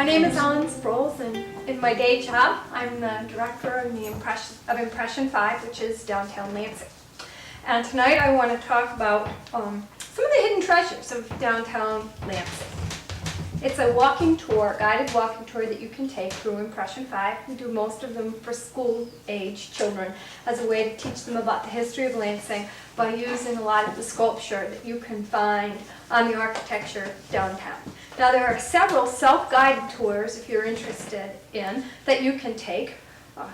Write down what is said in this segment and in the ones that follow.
My name is Ellen Sprouls, and in my day job, I'm the director of Impression 5, which is downtown Lansing. And tonight I want to talk about some of the hidden treasures of downtown Lansing. It's a walking tour, guided walking tour that you can take through Impression 5. We do most of them for school-age children as a way to teach them about the history of Lansing by using a lot of the sculpture that you can find on the architecture downtown. Now there are several self-guided tours, if you're interested in, that you can take.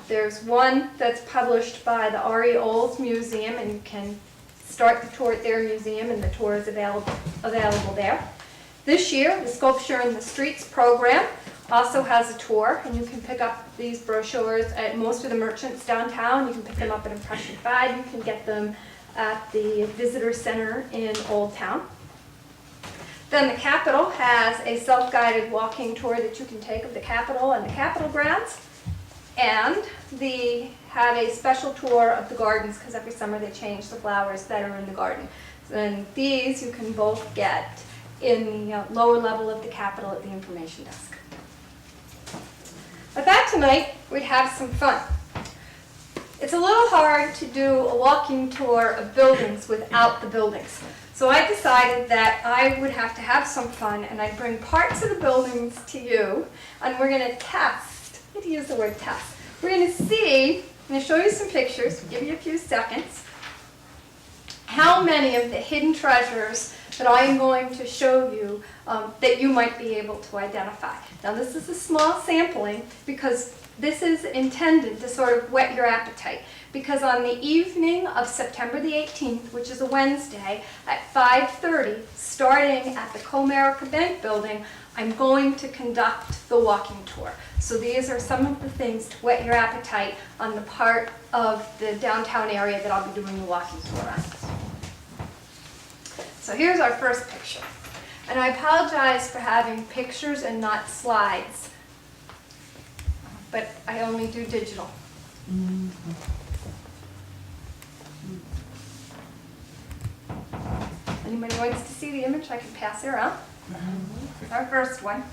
There's one that's published by the R.E. Olds Museum, and you can start the tour at their museum, and the tour is available there. This year, the Sculpture in the Streets program also has a tour, and you can pick up these brochures at most of the merchants downtown. You can pick them up at Impression 5. You can get them at the Visitor Center in Old Town. Then the Capitol has a self-guided walking tour that you can take of the Capitol and the Capitol grounds. And they have a special tour of the gardens, because every summer they change the flowers that are in the garden. And these you can both get in the lower level of the Capitol at the information desk. I thought tonight we'd have some fun. It's a little hard to do a walking tour of buildings without the buildings. So I decided that I would have to have some fun, and I'd bring parts of the buildings to you, and we're going to test. I'm going to use the word test. We're going to see, I'm going to show you some pictures, give you a few seconds, how many of the hidden treasures that I am going to show you that you might be able to identify. Now this is a small sampling because this is intended to sort of whet your appetite, because on the evening of September the 18th, which is a Wednesday, at 5:30, starting at the Comerica Bank building, I'm going to conduct the walking tour. So these are some of the things to whet your appetite on the part of the downtown area that I'll be doing the walking tour on. So here's our first picture. And I apologize for having pictures and not slides, but I only do digital. Anybody wants to see the image, I can pass it around. Our first one.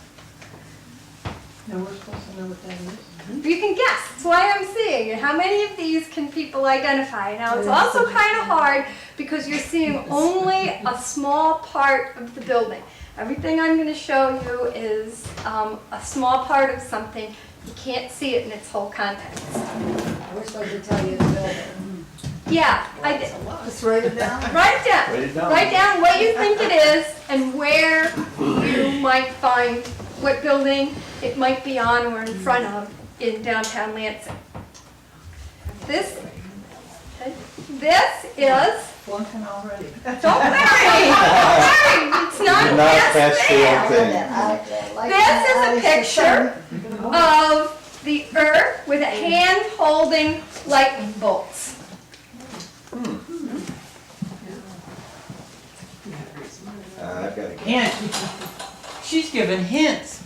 Now we're supposed to know what that is? You can guess. That's why I'm seeing it. How many of these can people identify? Now it's also kind of hard because you're seeing only a small part of the building. Everything I'm going to show you is a small part of something. You can't see it in its whole context. We're supposed to tell you the building. Yeah, I did. Just write it down. Write it down. Write it down. Write down what you think it is and where you might find what building it might be on or in front of in downtown Lansing. This is, Flunking already. don't worry, it's not You're not past fail fail. thing. This is a picture of the earth with a hand holding lightning bolts. I've got to Hint. She's giving hints.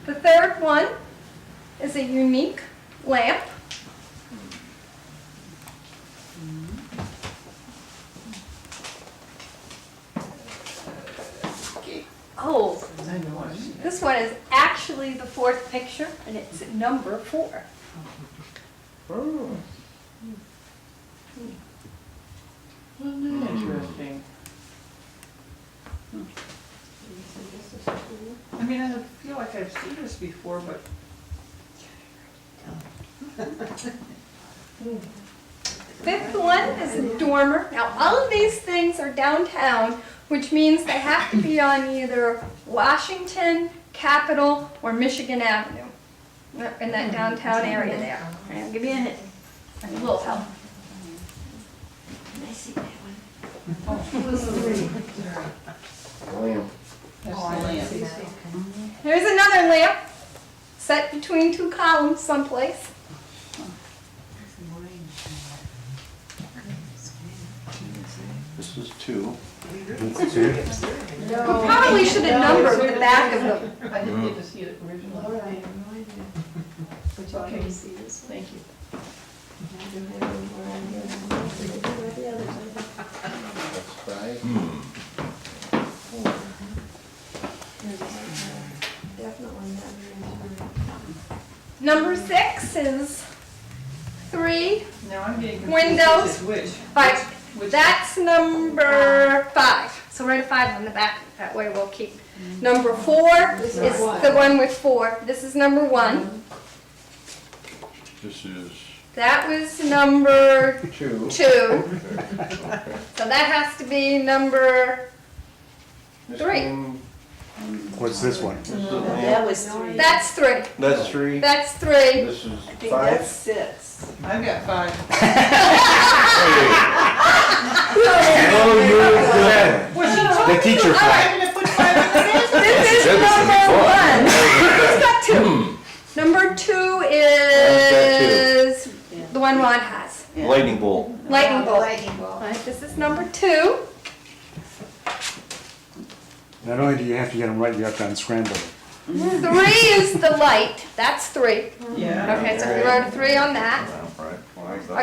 The third one is a unique lamp. Oh, I know what she this one is actually the fourth picture, and it's at number 4. Oh. Interesting. I mean, I feel like I've seen this before, but Fifth one is a dormer. Now, all of these things are downtown, which means they have to be on either Washington, Capitol, or Michigan Avenue, in that downtown area there. And I'll give you a hint. A little help. I see that one. Lamp. There's another lamp set between 2 columns someplace. This is 2. No. We probably should have numbered the back of them. I didn't get to see it originally. All right, I have no idea. Which one can you see this? Thank you. I don't have any more on here. The others, I think. That's 5. Definitely not very much. Number 6 is 3. Now I'm getting confused. Windows. Which? But Which? that's number 5. So write a 5 on the back. That way we'll keep. Number 4 This is is one. the one with 4. This is number 1. This is That was number 2. 2. So that has to be number, This 3. one, What's this one? this is the That lamp. was 3. that's 3. That's 3. That's 3. This is I think that's 5. 6. I've got 5. Oh, you Well, she told The me teacher I flag. had to put 5 in the This is number 1. Who's got 2? Number 2 is the one Ron has. Lightning bolt. Lightning bolt. Lightning bolt. Right, this is number 2. Not only do you have to get them right, you have to unscramble them. 3 is the light. That's 3. Yeah. Okay, so we wrote a 3 on that. Right.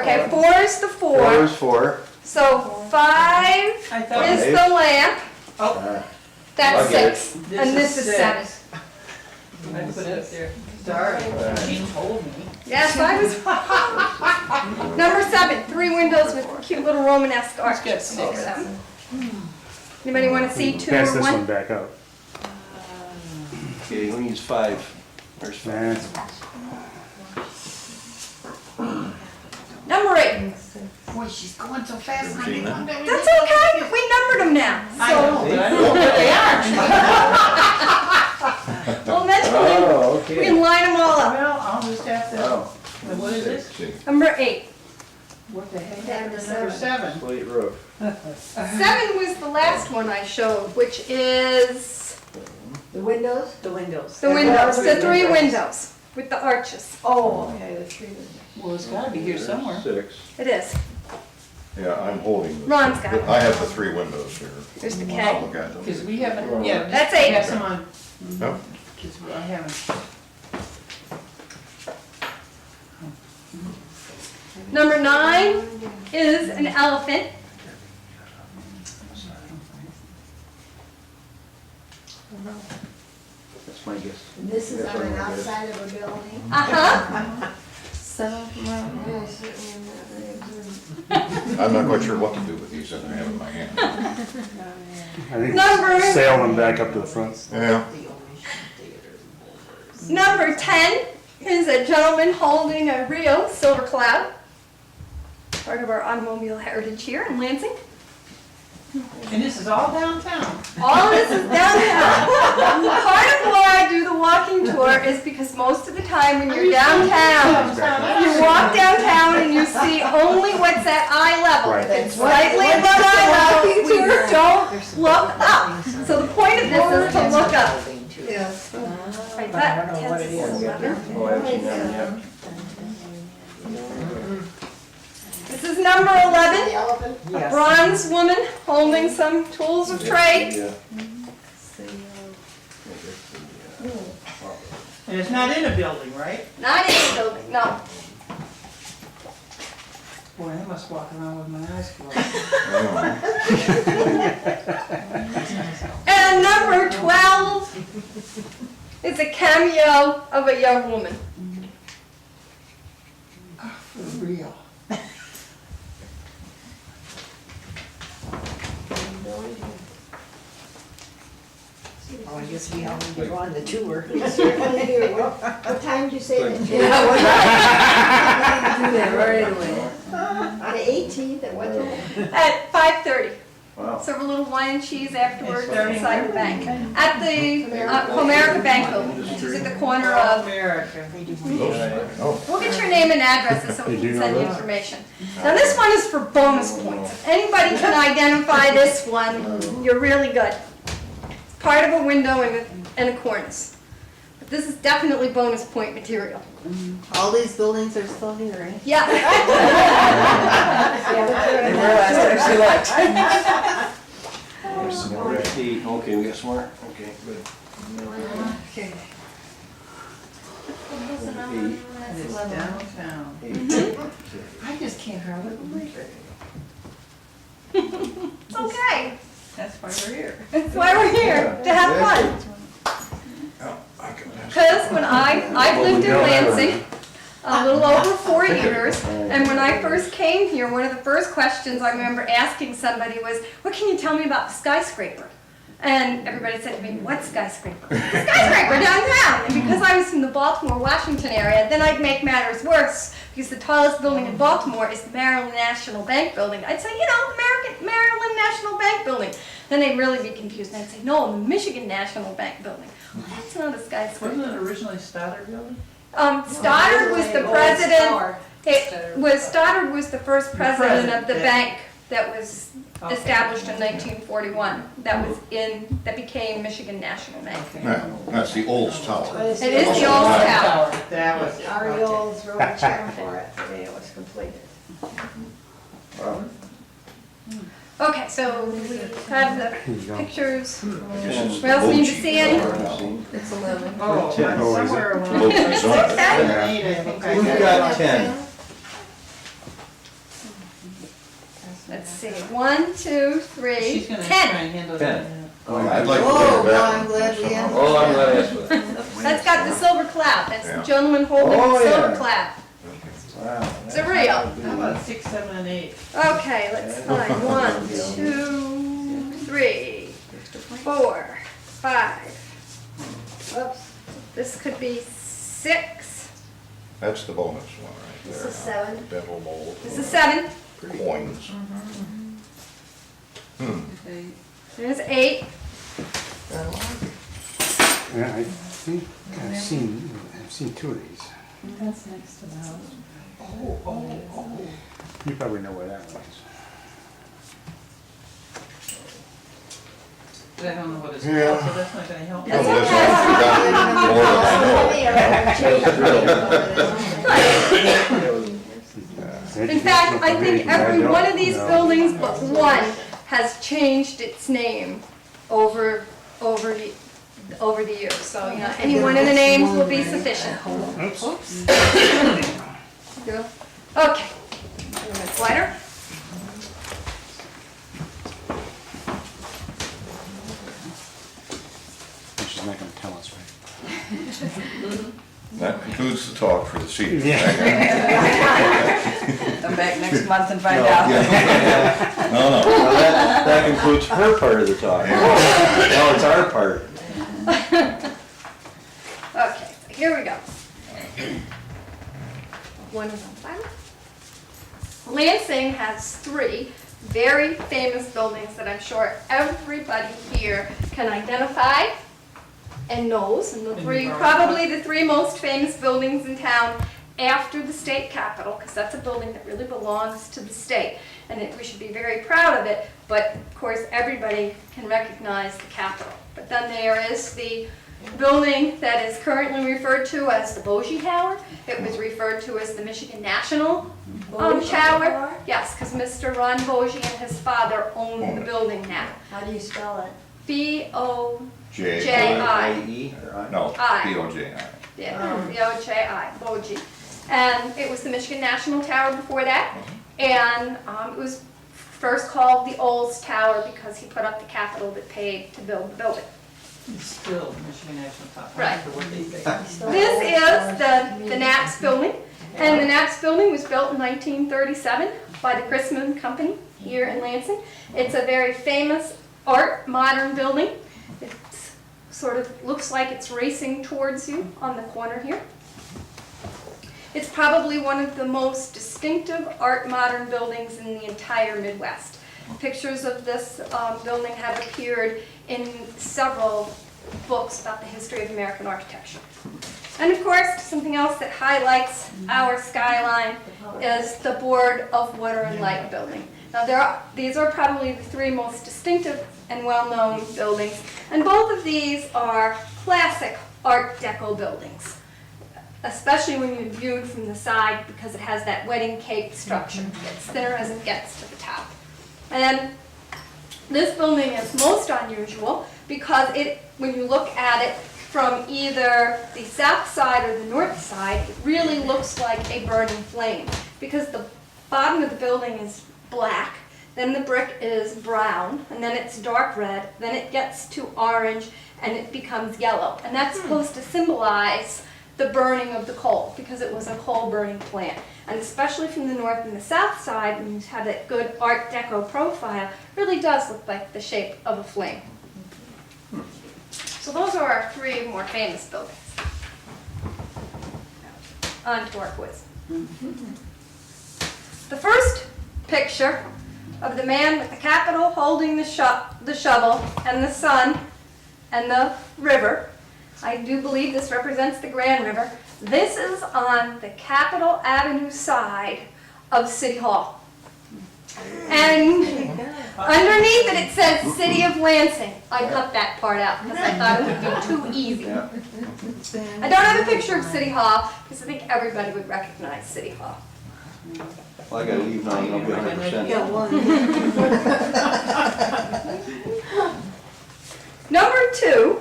Okay, 4 is the 4 4. is 4. So 5 I thought is the lamp. Uh, That's I get it. 6. And this is 7. I put it up there. Sorry. She told me. Yes, I was. Number 7, 3 windows with cute little Romanesque arch. It's got 6. over them. Anybody want to see 2 Pass or this one 1? back up. Okay, who needs 5? There's 5. That's Number 8. Boy, she's going so fast. I didn't know that was- That's okay. We numbered them now. I know, but I don't know where they are. Well, eventually Oh, we okay. can line them all up. Well, I'll just have to, Oh. what is this? Number 8. What the heck Down happened to to number 7? Slate roof. 7 was the last one I showed, which is The windows? The windows. the windows, the 3 windows with the arches. Oh, okay, the 3 windows. Well, it's gotta be here somewhere. 6. It is. Yeah, I'm holding this. Ron's got it. I have the 3 windows here. There's the I'll K. look at them. Because we haven't, yeah. That's we 8. have some on, No? because I haven't. Number 9 is an elephant. That's my guess. And this is on an outside of a building? Uh-huh. Some of them are, yeah, certainly I'm not very observant. I'm not quite sure what to do with these that I have in my hand. I think Number- sail them back up to the front. Yeah. Number 10 is a gentleman holding a real silver cloud. Part of our automobile heritage here in Lansing. And this is all downtown. All this is downtown. Part of why I do the walking tour is because most of the time when you're downtown, you walk downtown and you see only what's at eye level. Right. If it's slightly above eye level, we don't look up. So the point of this is to look up. Yes. Right, that tends to 11. Oh, I haven't seen that one This is number 11. The elephant? A bronze woman holding some tools of trade. yet. And it's not in a building, right? Not in the building, no. Boy, I must walk around with my eyes closed. And number 12 is a cameo of a young woman. For real. Oh, I guess we all need to go on the tour. We certainly do. What time did you say that? Yeah, we're not. Do that right away. The 18th, at what time? At 5:30. Wow. Serve a little wine and cheese afterwards It's starting inside the bank. At the Comerica Bank building, which is at the corner of. America. Oh, We'll get your name and addresses so we You can do send know you that? information. Now this one is for bonus points. If anybody can identify this one, you're really good. It's part of a window and a cornice. this is definitely bonus point material. All these buildings are still here, right? Yeah. They were last time she looked. There's some more. Eight. Okay, we got some more? Okay, good. Okay. Eight. And it's downtown. Eight. I just can't hardly believe it. It's okay. That's why we're here. That's why we're here, to have fun. Oh, I can pass. Because when I've lived in Lansing a little over 4 years, and when I first came here, one of the first questions I remember asking somebody was, what can you tell me about the skyscraper? And everybody said to me, what skyscraper? The skyscraper downtown! And because I was from the Baltimore, Washington area, then I'd make matters worse, because the tallest building in Baltimore is the Maryland National Bank building. I'd say, you know, the Maryland National Bank building. Then they'd really be confused, and I'd say, no, the Michigan National Bank building. Well, that's not a skyscraper. Wasn't it originally Stoddard building? Stoddard was the president. Stoddard was the first president of the yeah. bank that was Okay. established in 1941. That became Michigan National Bank. Okay. Yeah, that's the Olds Tower. It is the old tower. That was. Ari Olds wrote a check for it the day it was completed. Okay, so we have the Here you go. pictures. Ten. We also need to see any. It's 11. Oh, Ten. Oh, is it? somewhere along. Both is on it. Eight, I think I We've got 10. Let's see, 1, 2, 3, She's gonna try 10. and handle Ten. that. I'd like to Whoa, go well, back. I'm glad we ended. Oh, I'm glad I asked for that. That's got the silver cloud. That's Yeah. the gentleman holding Oh, the silver yeah. cloud. Wow. It's a real. How about 6, 7, and 8? Okay, let's find 1, 2, 3, 4, 5. Oops, this could be 6. That's the bonus one right there. This is 7. Dental mold. This is 7. Coins. There's 8. Yeah, I think I've seen two of these. That's next to the house. You probably know where that was. But I don't know what it's Yeah. called, so that's not gonna help. That's Well, okay. that's more than I know. In fact, I think every one of these buildings but one has changed its name over the years. So, you know, any one of the names will be sufficient. Oops. Go. Okay. Slider. She's not gonna tell us, right? That concludes the talk for this evening. Come back next month and find No, out. yeah. No, no. Well, that concludes her part of the talk. Now it's our part. Okay, so here we go. One is on fire. Lansing has 3 very famous buildings that I'm sure everybody here can identify and knows. And the And three, you've probably the 3 most famous buildings in town after the state capitol, because that's a building that really belongs to the state. And we should be very proud of it, but of course everybody can recognize the capitol. But then there is the building that is currently referred to as the Bogie Tower. It was referred to as the Michigan National Tower. Yes, because Mr. Ron Bogie and his father own the building now. How do you spell it? B-O, J. J.I. A-E or I? No, I. B-O-J-I. yeah, B-O-J-I, Bogie. And it was the Michigan National Tower before that. And it was first called the Olds Tower because he put up the capital that paid to build the building. It's still Michigan National Top. Right. I don't know what they say. This is the Knapp's building, and the Knapp's building was built in 1937 by the Chrisman Company here in Lansing. It's a very famous art modern building. It sort of looks like it's racing towards you on the corner here. It's probably one of the most distinctive art modern buildings in the entire Midwest. Pictures of this building have appeared in several books about the history of American architecture. And of course, something else that highlights our skyline is the Board of Water and Light building. Now these are probably the 3 most distinctive and well-known buildings, and both of these are classic Art Deco buildings, especially when you're viewed from the side because it has that wedding cake structure. It's thinner as it gets to the top. And this building is most unusual because when you look at it from either the south side or the north side, it really looks like a burning flame because the bottom of the building is black, then the brick is brown, and then it's dark red, then it gets to orange, and it becomes yellow. And that's supposed to symbolize the burning of the coal because it was a coal burning plant. And especially from the north and the south side, when you have that good Art Deco profile, it really does look like the shape of a flame. So those are our three more famous buildings. On to our quiz. The first picture of the man with the capital holding the shovel and the sun and the river. I do believe this represents the Grand River. This is on the Capitol Avenue side of City Hall. And underneath it, it says City of Lansing. I cut that part out because I thought it would be too easy. I don't have a picture of City Hall because I think everybody would recognize City Hall. Well, I gotta leave now, you don't get 100%. Yeah, one. Number 2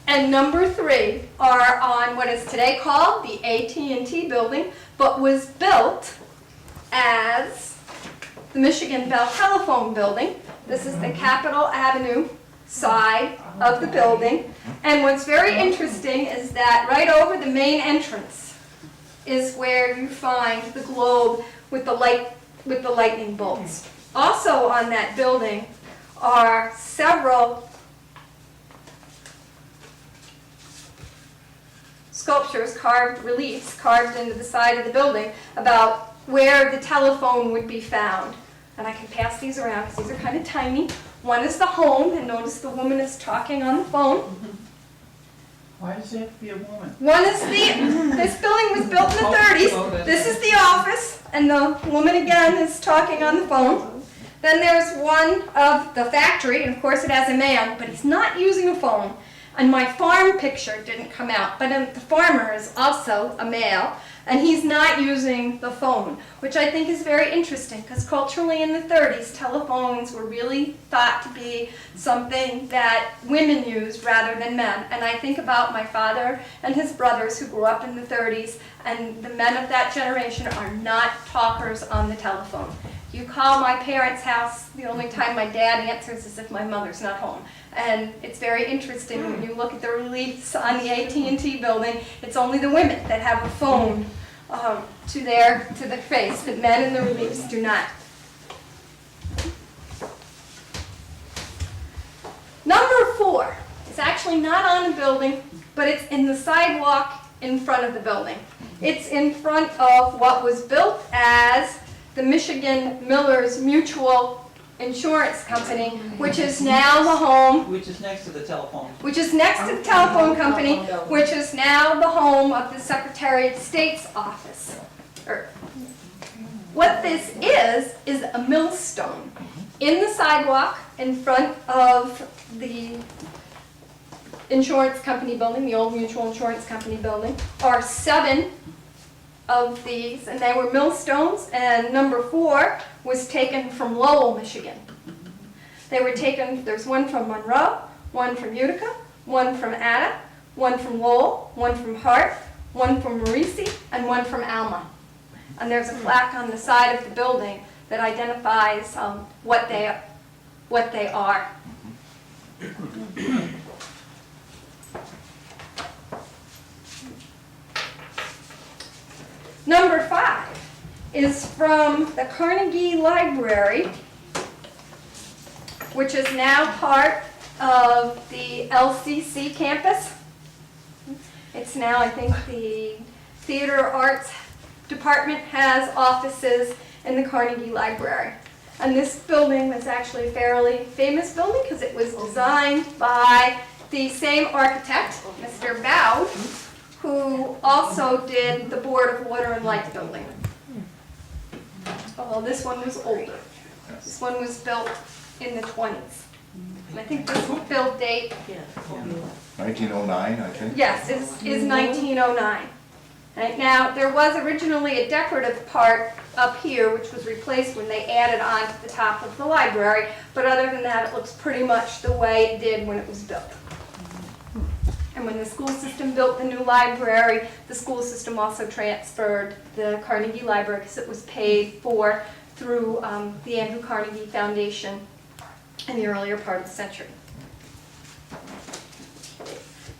and number 3 are on what is today called the AT&T building, but was built as the Michigan Bell Telephone building. This is the Capitol Avenue side of the building. And what's very interesting is that right over the main entrance is where you find the globe with the lightning bolts. Also on that building are several sculptures, reliefs carved into the side of the building about where the telephone would be found. And I can pass these around because these are kind of tiny. One is the home, and notice the woman is talking on the phone. Why does it have to be a woman? One is this building was built in the 30s. This is the office, and the woman again is talking on the phone. Then there's one of the factory, and of course it has a man, but he's not using a phone. And my farm picture didn't come out, but the farmer is also a male, and he's not using the phone, which I think is very interesting because culturally in the 30s, telephones were really thought to be something that women used rather than men. And I think about my father and his brothers who grew up in the 30s, and the men of that generation are not talkers on the telephone. You call my parents' house, the only time my dad answers is if my mother's not home. And it's very interesting when you look at the reliefs on the AT&T building, it's only the women that have a phone to the face. The men in the reliefs do not. Number 4 is actually not on the building, but it's in the sidewalk in front of the building. It's in front of what was built as the Michigan Millers Mutual Insurance Company, which is now the home, Which is next to the telephone. which is next to the telephone company, which is now the home of the Secretary of State's office. What this is a millstone. In the sidewalk in front of the insurance company building, the old Mutual Insurance Company building, are 7 of these, and they were millstones, and number 4 was taken from Lowell, Michigan. They were taken, there's one from Monroe, one from Utica, one from Ada, one from Lowell, one from Hart, one from Maurice, and one from Alma. And there's a plaque on the side of the building that identifies what they are. Number 5 is from the Carnegie Library, which is now part of the LCC campus. It's now, I think, the Theater Arts Department has offices in the Carnegie Library. And this building was actually a fairly famous building because it was designed by the same architect, Mr. Bowd, who also did the Board of Water and Light building. Although this one was older. This one was built in the 20s. And I think this build date, Yeah. 1909, I think. yes, is 1909. Right, now, there was originally a decorative part up here, which was replaced when they added on to the top of the library, but other than that, it looks pretty much the way it did when it was built. And when the school system built the new library, the school system also transferred the Carnegie Library because it was paid for through the Andrew Carnegie Foundation in the earlier part of the century.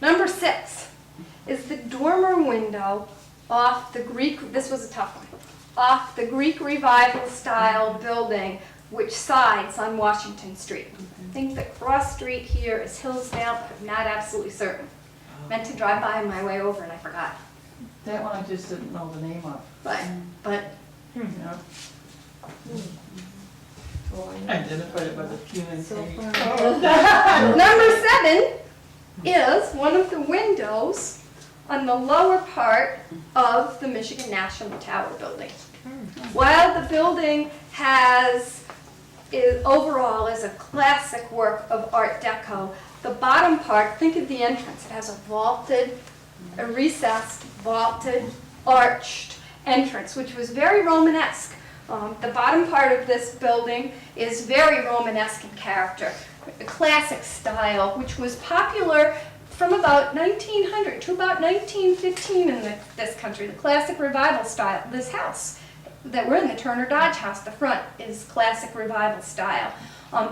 Number 6 is the dormer window off the Greek, this was a tough one, off the Greek Revival style building which sides on Washington Street. I think the cross street here is Hillsdale, but I'm not absolutely certain. Meant to drive by on my way over and I forgot. That one I just didn't know the name of. But Yeah. Oh, Identified it by the human So face. far. number 7 is one of the windows on the lower part of the Michigan National Tower building. While the building overall is a classic work of Art Deco, the bottom part, think of the entrance, it has a recessed, vaulted, arched entrance, which was very Romanesque. The bottom part of this building is very Romanesque in character, a classic style, which was popular from about 1900 to about 1915 in this country, the classic revival style. This house that we're in, the Turner Dodge House, the front is classic revival style.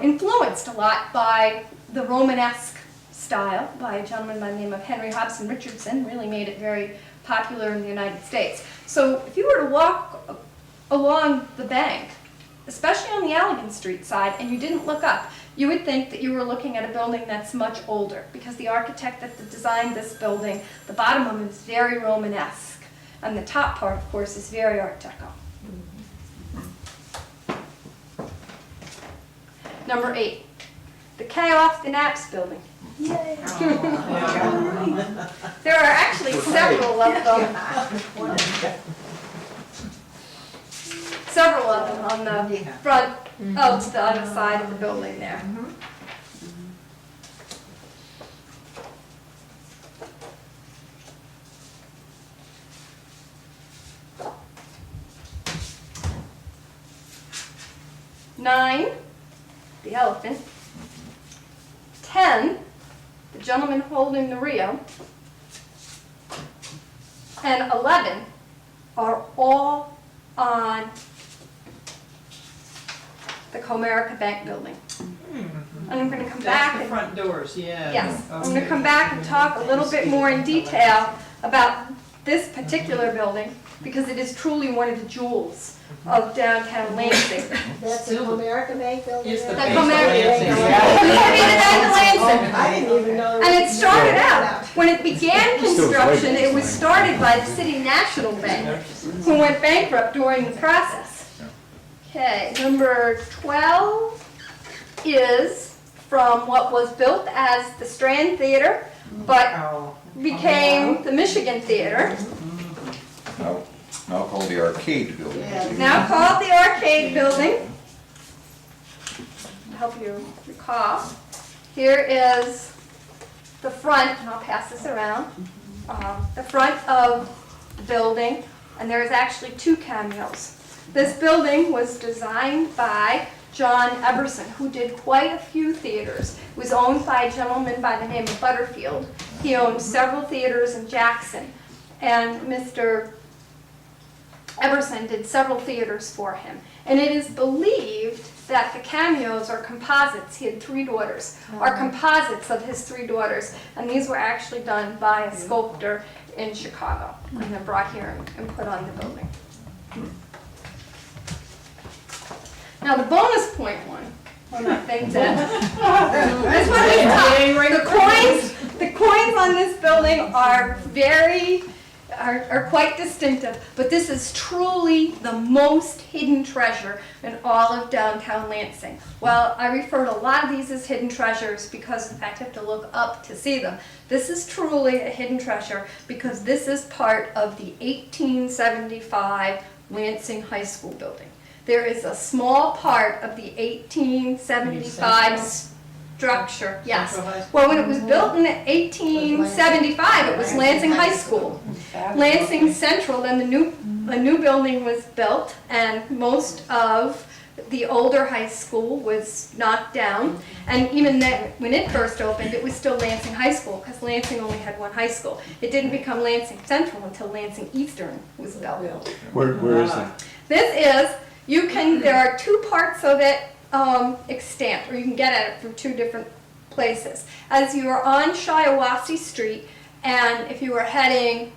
Influenced a lot by the Romanesque style by a gentleman by the name of Henry Hobson Richardson, really made it very popular in the United States. So if you were to walk along the bank, especially on the Allegan Street side, and you didn't look up, you would think that you were looking at a building that's much older, because the architect that designed this building, the bottom of it is very Romanesque, and the top part, of course, is very Art Deco. Number 8, the Chaos the Naps building. Yay! There are actually several of them. Several of them on the front of the other side of the building there. Nine, the elephant. 10, the gentleman holding the Rio. And 11 are all on the Comerica Bank building. And I'm going to come back That's the and front doors, yeah. yes, I'm going to Okay. come back and talk a little bit more in detail about this particular building because it is truly one of the jewels of downtown Lansing. That's the Comerica Bank building? It's the there? The Bank of Comerica Lansing. Lansing. I didn't even know. And it started out, when it began construction, it was started by the City National Bank, who went bankrupt during the process. Okay, number 12 is from what was built as the Strand Theater, but Oh. became the Michigan Theater, Now called the Arcade Building. Yeah. now called the Arcade Building. To help you recall, here is the front, and I'll pass this around, the front of the building, and there's actually 2 cameos. This building was designed by John Eberson, who did quite a few theaters. It was owned by a gentleman by the name of Butterfield. He owned several theaters in Jackson, and Mr. Eberson did several theaters for him. And it is believed that the cameos are composites. He had 3 daughters, are composites of his 3 daughters. And these were actually done by a sculptor in Chicago and then brought here and put on the building. Now the bonus point one, I think that this one is tough. The coins on this building are are quite distinctive, but this is truly the most hidden treasure in all of downtown Lansing. Well, I refer to a lot of these as hidden treasures because in fact you have to look up to see them. This is truly a hidden treasure because this is part of the 1875 Lansing High School building. There is a small part of the 1875 structure, yes. Central High School. Well, when it was built in 1875, it was Lansing High School. Lansing Central, then a new building was built, and most of the older high school was knocked down. And even then, when it first opened, it was still Lansing High School, because Lansing only had one high school. It didn't become Lansing Central until Lansing Eastern was built. Where is that? This is, there are two parts of it extant, or you can get at it from two different places. As you are on Shiawassee Street, and if you are heading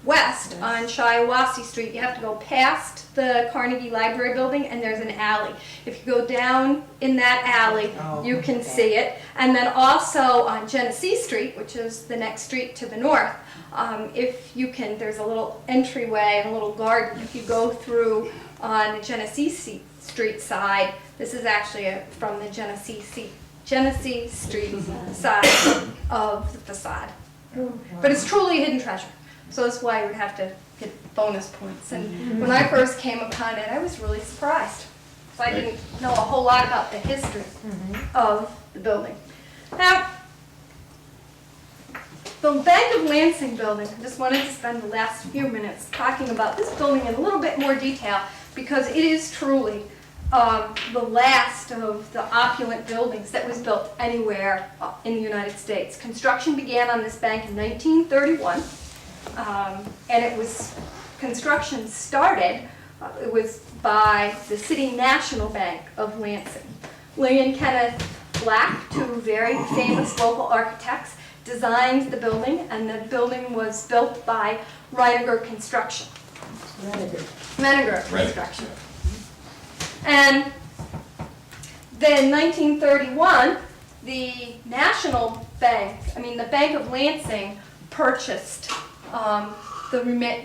west on Shiawassee Street, you have to go past the Carnegie Library building, and there's an alley. If you go down in that alley, you can see it. And then also on Genesee Street, which is the next street to the north, there's a little entryway and a little garden. If you go through on the Genesee Street side, this is actually from the Genesee Street side of the facade. But it's truly a hidden treasure. So that's why you would have to get bonus points. And when I first came upon it, I was really surprised. So I didn't know a whole lot about the history of the building. Now, the Bank of Lansing building, I just wanted to spend the last few minutes talking about this building in a little bit more detail, because it is truly the last of the opulent buildings that was built anywhere in the United States. Construction began on this bank in 1931. And construction started, it was by the City National Bank of Lansing. Lee and Kenneth Black, two very famous local architects, designed the building, and the building was built by Reiniger Construction. Reiniger Construction. And then in 1931, the Bank of Lansing purchased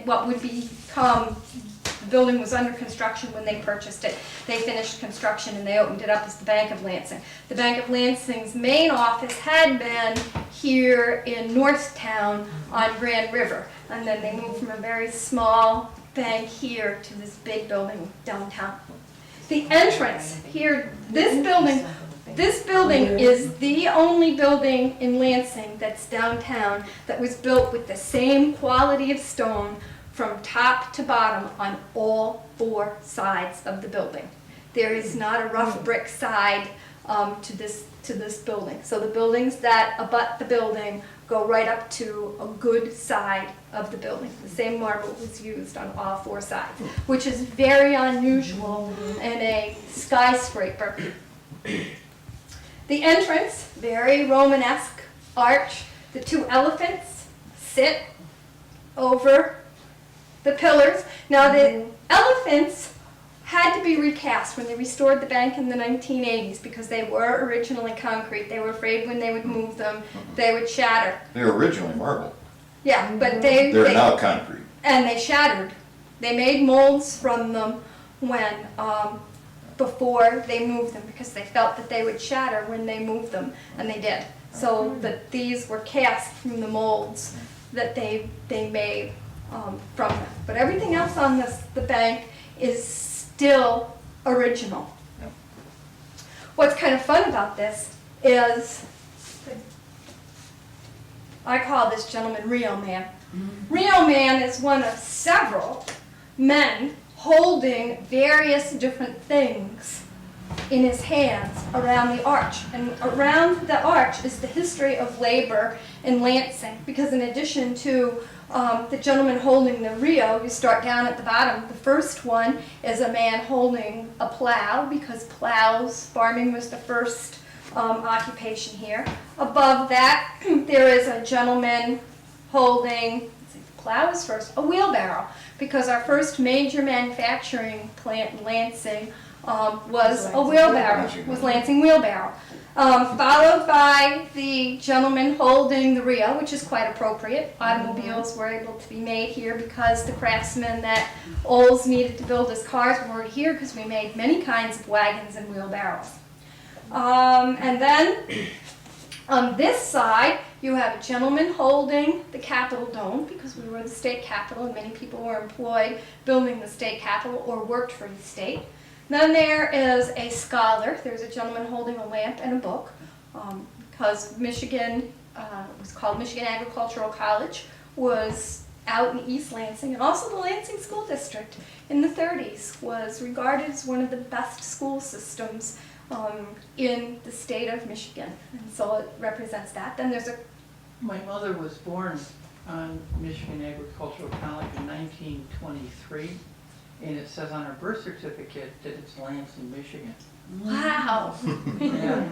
what would become, the building was under construction when they purchased it. They finished construction and they opened it up as the Bank of Lansing. The Bank of Lansing's main office had been here in Northtown on Grand River, and then they moved from a very small bank here to this big building downtown. The entrance here, this building is the only building in Lansing that's downtown that was built with the same quality of stone from top to bottom on all four sides of the building. There is not a rough brick side to this building. So the buildings that abut the building go right up to a good side of the building. The same marble was used on all four sides, which is very unusual in a skyscraper. The entrance, very Romanesque arch. The two elephants sit over the pillars. Now the elephants had to be recast when they restored the bank in the 1980s because they were originally concrete. They were afraid when they would move them, they would shatter. They were originally marble. Yeah, but They're now concrete. And they shattered. They made molds from them when before they moved them because they felt that they would shatter when they moved them, and they did. So that these were cast from the molds that they made from them. But everything else on the bank is still original. Yep. What's kind of fun about this is, I call this gentleman Rio Man. Rio Man is one of several men holding various different things in his hands around the arch. And around the arch is the history of labor in Lansing, because in addition to the gentleman holding the Rio, you start down at the bottom. The first one is a man holding a plow, because farming was the first occupation here. Above that, there is a gentleman holding, plow is first, a wheelbarrow, because our first major manufacturing plant in Lansing was a wheelbarrow, was Lansing Wheelbarrow. Followed by the gentleman holding the Rio, which is quite appropriate. Automobiles were able to be made here because the craftsmen that Olds needed to build his cars were here, because we made many kinds of wagons and wheelbarrows. And then on this side, you have a gentleman holding the Capitol Dome, because we were the state capitol and many people were employed building the state capitol or worked for the state. Then there is a scholar. There's a gentleman holding a lamp and a book. because Michigan, it was called Michigan Agricultural College, was out in East Lansing, and also the Lansing School District in the 30s was regarded as one of the best school systems in the state of Michigan, and so it represents that. Then there's a My mother was born on Michigan Agricultural College in 1923, and it says on her birth certificate that it's Lansing, Michigan. wow. Yeah.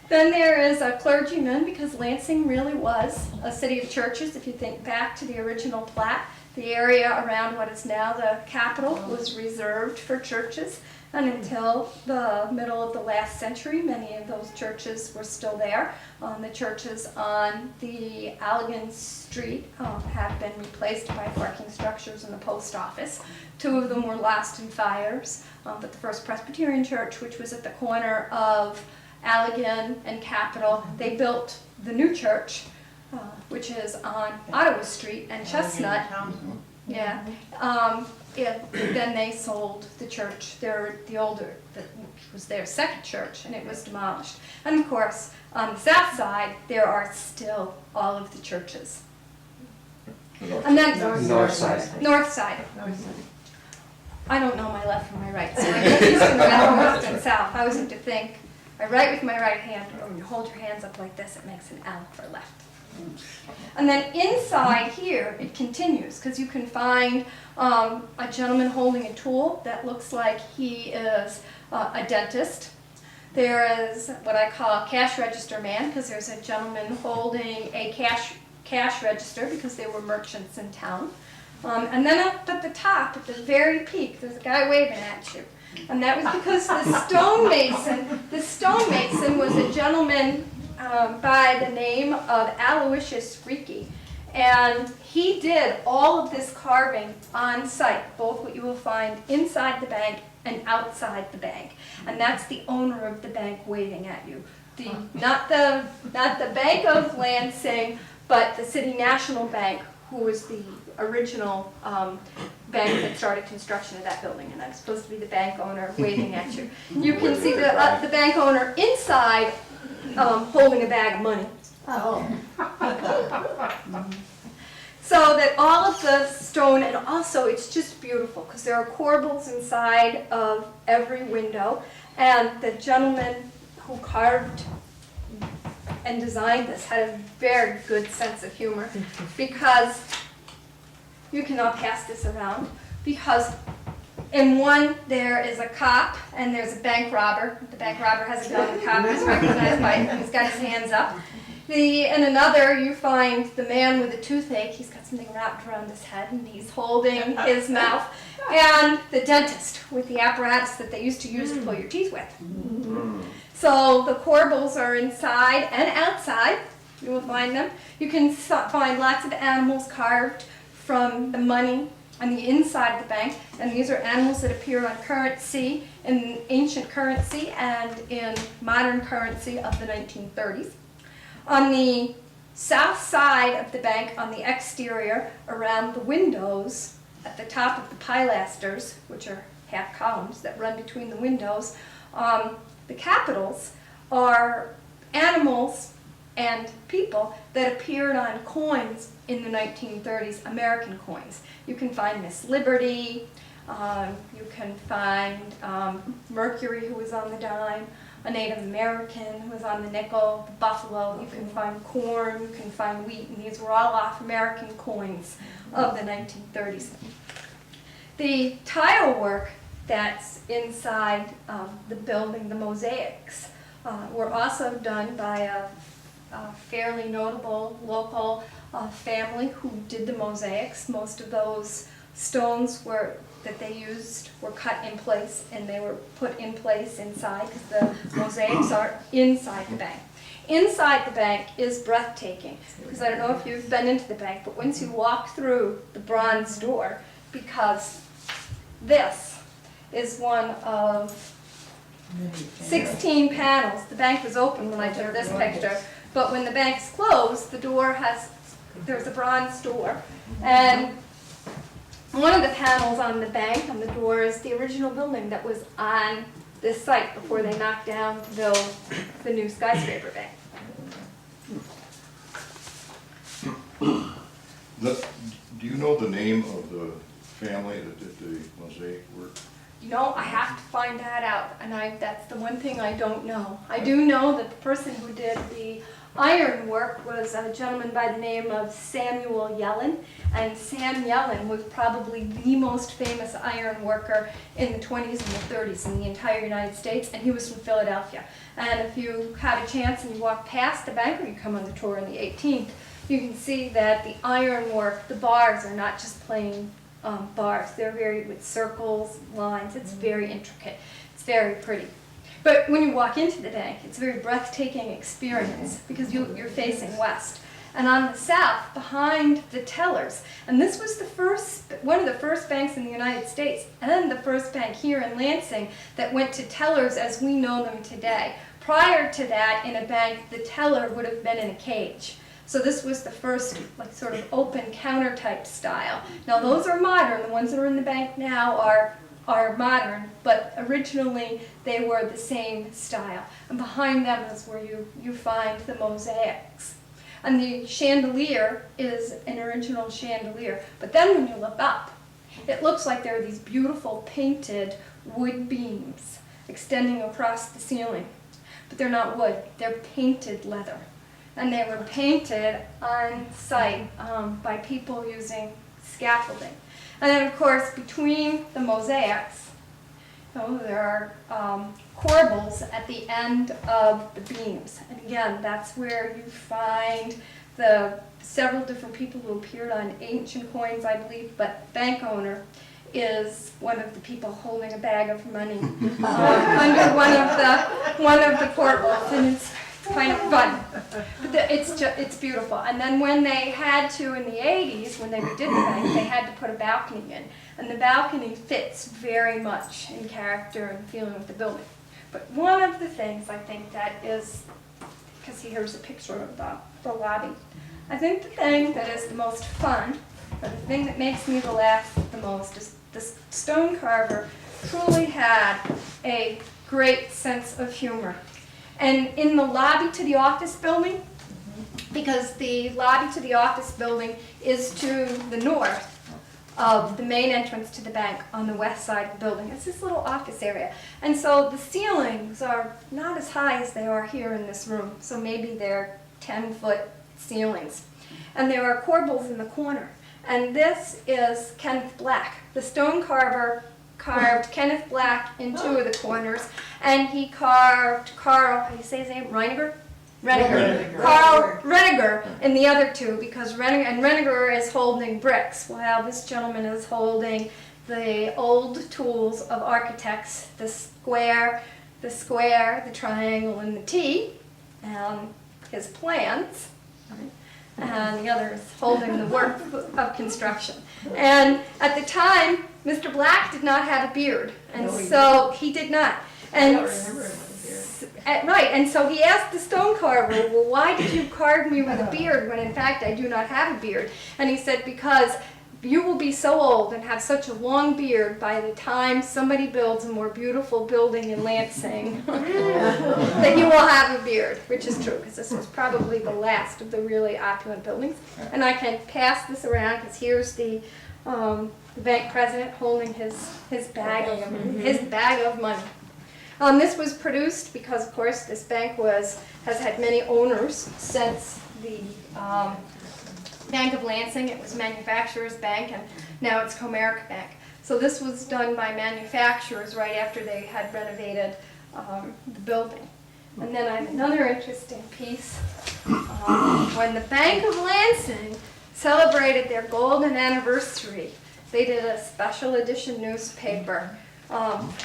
Then there is a clergyman, because Lansing really was a city of churches. If you think back to the original plat, the area around what is now the Capitol was reserved for churches. And until the middle of the last century, many of those churches were still there. The churches on the Allegan Street have been replaced by parking structures in the post office. 2 of them were lost in fires, but the First Presbyterian Church, which was at the corner of Allegan and Capitol, they built the new church, which is on Ottawa Street and Chestnut. Yeah. Then they sold the church, the older, which was their second church, and it was demolished. And of course, on the south side, there are still all of the churches. And then North side. north side. I don't know my left from my right, so I get used to the north and south. I always have to think. I write with my right hand, but when you hold your hands up like this, it makes an L for left. And then inside here, it continues, because you can find a gentleman holding a tool that looks like he is a dentist. There is what I call a cash register man, because there's a gentleman holding a cash register, because they were merchants in town. And then up at the top, at the very peak, there's a guy waving at you. And that was because the stonemason was a gentleman by the name of Aloysius Ricci. And he did all of this carving on site, both what you will find inside the bank and outside the bank. And that's the owner of the bank waving at you. Not the Bank of Lansing, but the City National Bank, who was the original bank that started construction of that building, and I'm supposed to be the bank owner waving at you. You can see the bank owner inside holding a bag of money. Oh. So that all of the stone, and also it's just beautiful because there are corbels inside of every window, and the gentleman who carved and designed this had a very good sense of humor, because you cannot pass this around, because in one there is a cop and there's a bank robber. The bank robber has a gun, the cop is recognized by it, and he's got his hands up. In another, you find the man with a toothache. He's got something wrapped around his head and he's holding his mouth. And the dentist with the apparatus that they used to use to pull your teeth with. So the corbels are inside and outside. You will find them. You can find lots of animals carved from the money on the inside of the bank. And these are animals that appear on currency, in ancient currency and in modern currency of the 1930s. On the south side of the bank, on the exterior, around the windows, at the top of the pilasters, which are half columns that run between the windows, the capitals are animals and people that appeared on coins in the 1930s, American coins. You can find Miss Liberty, you can find Mercury, who was on the dime, a Native American who was on the nickel, the buffalo. You can find corn, you can find wheat, and these were all off American coins of the 1930s. The tile work that's inside the building, the mosaics, were also done by a fairly notable local family who did the mosaics. Most of those stones that they used were cut in place, and they were put in place inside, because the mosaics are inside the bank. Inside the bank is breathtaking, because I don't know if you've been into the bank, but once you walk through the bronze door, because this is one of 16 panels. The bank was open when I took this picture, but when the bank's closed, there's a bronze door, and one of the panels on the bank, on the door, is the original building that was on this site before they knocked down to build the new skyscraper bank. Do you know the name of the family that did the mosaic work? You know, I have to find that out, and that's the one thing I don't know. I do know that the person who did the iron work was a gentleman by the name of Samuel Yellen, and Sam Yellen was probably the most famous iron worker in the 20s and the 30s in the entire United States, and he was from Philadelphia. And if you had a chance and you walk past the bank, or you come on the tour on the 18th, you can see that the iron work, the bars are not just plain bars. They're very with circles, lines. It's very intricate. It's very pretty. But when you walk into the bank, it's a very breathtaking experience because you're facing west. And on the south, behind the tellers, and this was one of the first banks in the United States, and the first bank here in Lansing that went to tellers as we know them today. Prior to that, in a bank, the teller would have been in a cage. So this was the first sort of open counter type style. Now those are modern. The ones that are in the bank now are modern, but originally they were the same style. And behind them is where you find the mosaics. And the chandelier is an original chandelier. But then when you look up, it looks like there are these beautiful painted wood beams extending across the ceiling. But they're not wood, they're painted leather. And they were painted on site by people using scaffolding. And then of course, between the mosaics, there are corbels at the end of the beams. And again, that's where you find the several different people who appeared on ancient coins, I believe, but bank owner is one of the people holding a bag of money under one of the corbels, and it's kind of fun. But it's beautiful. And then when they had to, in the 80s, when they redid the bank, they had to put a balcony in. And the balcony fits very much in character and feeling with the building. But one of the things I think that is, because here's a picture of the lobby, I think the thing that is the most fun, or the thing that makes me laugh the most, is the stone carver truly had a great sense of humor. And in the lobby to the office building, because the lobby to the office building is to the north of the main entrance to the bank on the west side of the building. It's this little office area. And so the ceilings are not as high as they are here in this room. So maybe they're 10-foot ceilings. And there are corbels in the corner. And this is Kenneth Black. The stone carver carved Kenneth Black in 2 of the corners, and he carved Carl, how do you say his name, Reiniger? Reiniger. Carl Reiniger in the other 2, because Reiniger is holding bricks, while this gentleman is holding the old tools of architects, the square, the triangle, and the T, and his plans. And the other is holding the work of construction. And at the time, Mr. Black did not have a beard, and so he did not. And I don't remember him with a beard. Right, and so he asked the stone carver, well, why did you carve me with a beard when in fact I do not have a beard? And he said, because you will be so old and have such a long beard by the time somebody builds a more beautiful building in Lansing that you will have a beard, which is true, because this was probably the last of the really opulent buildings. And I can pass this around because here's the bank president holding his bag of money. This was produced because, of course, this bank has had many owners since the Bank of Lansing. It was Manufacturers Bank, and now it's Comerica Bank. So this was done by manufacturers right after they had renovated the building. And then I have another interesting piece. When the Bank of Lansing celebrated their golden anniversary, they did a special edition newspaper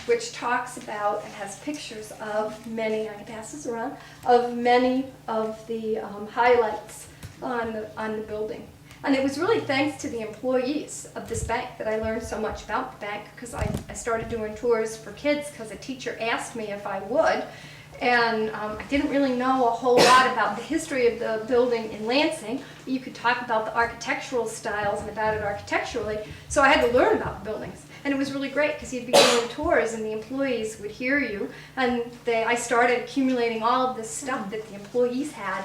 which talks about and has pictures of many, I can pass this around, of many of the highlights on the building. And it was really thanks to the employees of this bank that I learned so much about the bank, because I started doing tours for kids because a teacher asked me if I would. And I didn't really know a whole lot about the history of the building in Lansing. You could talk about the architectural styles and about it architecturally, so I had to learn about the buildings. And it was really great because you'd be doing tours and the employees would hear you. And I started accumulating all of this stuff that the employees had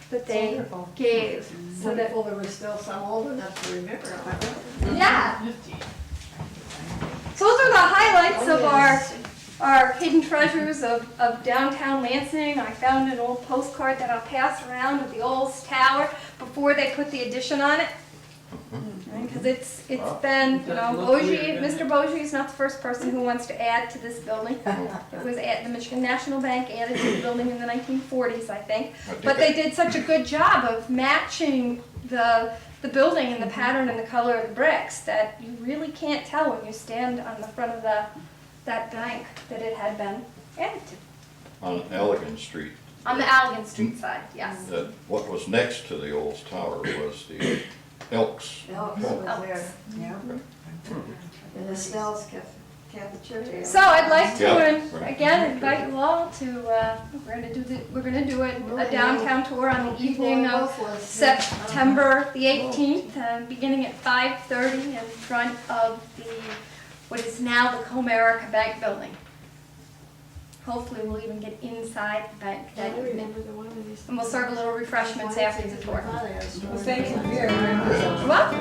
that they Wonderful. gave. So that, Wonderful, there were still some old enough to remember. yeah. Nifty. So those are the highlights Oh, of yes. our hidden treasures of downtown Lansing. I found an old postcard that I'll pass around of the old tower before they put the addition on it. Because it's been, you know, Doesn't look Bogie, weird, does it? Mr. Bogie is not the first person who wants to add to this building. It was at the Michigan National Bank added to the building in the 1940s, I think. But they did such a good job of matching the building and the pattern and the color of the bricks that you really can't tell when you stand on the front of that bank that it had been added to. On Elegant Street, On the Allegan Street side, yes. that what was next to the old tower was the Elks. Elks was there, yeah. And the Stell's cafeteria. So I'd like to, Yeah. again, invite you all to, we're gonna do a downtown tour on the evening of September the 18th, beginning at 5:30 in front of what is now the Comerica Bank building. Hopefully we'll even get inside the bank I that evening. remember the one of these. And we'll serve a little refreshments after the tour. Well, Well, thank you very much. Well,